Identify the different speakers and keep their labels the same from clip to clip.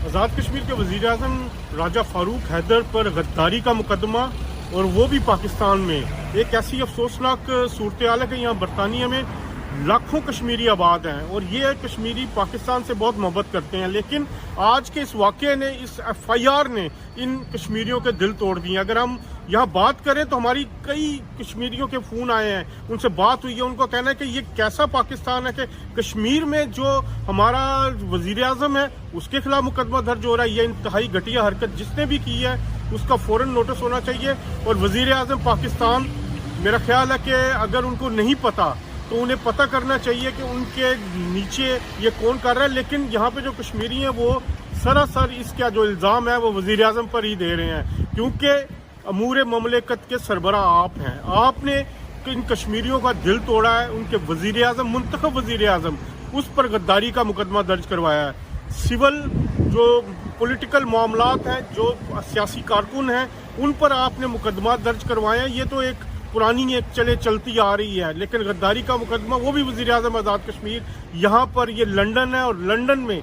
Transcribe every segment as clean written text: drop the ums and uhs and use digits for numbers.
Speaker 1: آزاد کشمیر کے وزیر اعظم راجہ فاروق حیدر پر غداری کا مقدمہ، اور وہ بھی پاکستان میں ایک ایسی افسوسناک صورتحال ہے کہ یہاں برطانیہ میں لاکھوں کشمیری آباد ہیں اور یہ کشمیری پاکستان سے بہت محبت کرتے ہیں، لیکن آج کے اس واقعے نے، اس ایف آئی آر نے ان کشمیریوں کے دل توڑ دیے۔ اگر ہم یہاں بات کریں تو ہماری کئی کشمیریوں کے فون آئے ہیں، ان سے بات ہوئی ہے، ان کو کہنا ہے کہ یہ کیسا پاکستان ہے کہ کشمیر میں جو ہمارا وزیر اعظم ہے اس کے خلاف مقدمہ درج ہو رہا ہے۔ یہ انتہائی گھٹیا حرکت جس نے بھی کی ہے اس کا فوراً نوٹس ہونا چاہیے، اور وزیر اعظم پاکستان، میرا خیال ہے کہ اگر ان کو نہیں پتا تو انہیں پتہ کرنا چاہیے کہ ان کے نیچے یہ کون کر رہا ہے، لیکن یہاں پہ جو کشمیری ہیں وہ سراسر اس کا جو الزام ہے وہ وزیر اعظم پر ہی دے رہے ہیں، کیونکہ امور مملکت کے سربراہ آپ ہیں۔ آپ نے ان کشمیریوں کا دل توڑا ہے، ان کے وزیر اعظم، منتخب وزیر اعظم، اس پر غداری کا مقدمہ درج کروایا ہے۔ سول جو پولیٹیکل معاملات ہیں، جو سیاسی کارکن ہیں، ان پر آپ نے مقدمات درج کروائے ہیں۔ یہ تو ایک پرانی ایک چلتی آ رہی ہے، لیکن غداری کا مقدمہ، وہ بھی وزیر اعظم آزاد کشمیر، یہاں پر یہ لنڈن ہے، اور لنڈن میں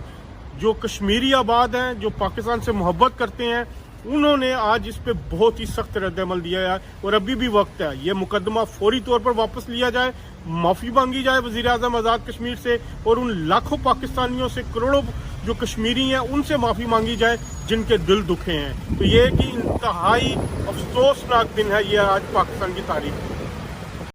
Speaker 1: جو کشمیری آباد ہیں، جو پاکستان سے محبت کرتے ہیں، انہوں نے آج اس پہ بہت ہی سخت رد عمل دیا ہے، اور ابھی بھی وقت ہے یہ مقدمہ فوری طور پر واپس لیا جائے، معافی مانگی جائے وزیر اعظم آزاد کشمیر سے، اور ان لاکھوں پاکستانیوں سے، کروڑوں جو کشمیری ہیں، ان سے معافی مانگی جائے جن کے دل دکھے ہیں۔ تو یہ کہ انتہائی افسوسناک دن ہے یہ آج پاکستان کی تاریخ میں۔